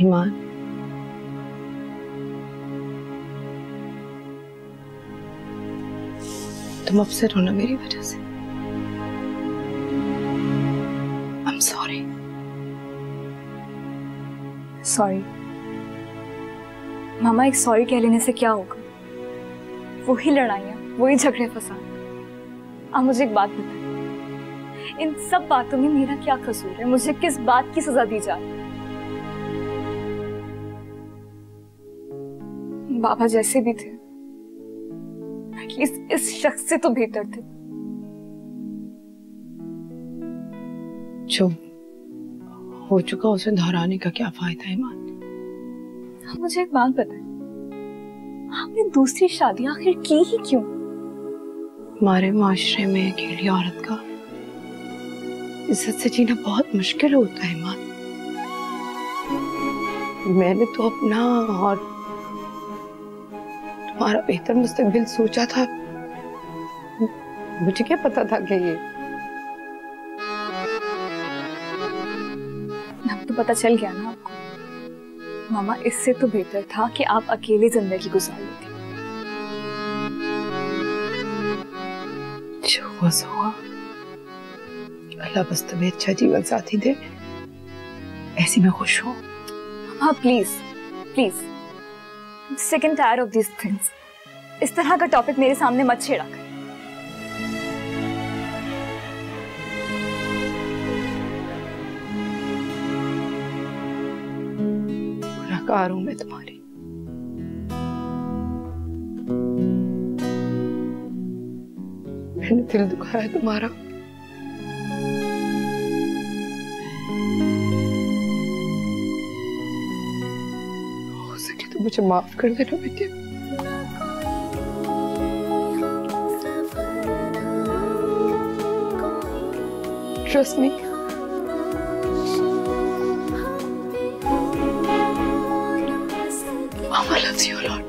ईमान, तुम अपसेट हो ना मेरी वजह से। I'm sorry। सॉरी मामा, एक सॉरी कह लेने से क्या होगा? वही लड़ाइयाँ, वही झगड़े फसाद। आप मुझे एक बात बताएं, इन सब बातों में मेरा क्या कसूर है? मुझे किस बात की सजा दी जा रही है? बाबा जैसे भी थे, एटलीस्ट इस शख्स से तो बेहतर थे। जो हो चुका उसे दोहराने का क्या फायदा ईमान? आप मुझे एक बात बताएं, आपने दूसरी शादी आखिर की ही क्यों? हमारे माशरे में अकेली औरत का इज्जत से जीना बहुत मुश्किल होता है ईमान। मैंने तो अपना और तुम्हारा बेहतर मुस्तकबिल सोचा था। मुझे क्या पता था कि ये अब तो पता चल गया ना आपको। मामा, इससे तो बेहतर था कि आप अकेली जिंदगी गुजार लेती। जो हुआ सो हुआ। अल्लाह बस तुम्हें अच्छा जीवन साथी दे, ऐसी मैं खुश हूँ। मामा please please, sick and tired of these things। इस तरह का टॉपिक मेरे सामने मत छेड़ा कर। गुनहगार हूं मैं तुम्हारी। मैंने दिल दुखाया तुम्हारा। हो सके तो मुझे माफ कर देना बेटे। Trust me। Mama loves you a lot।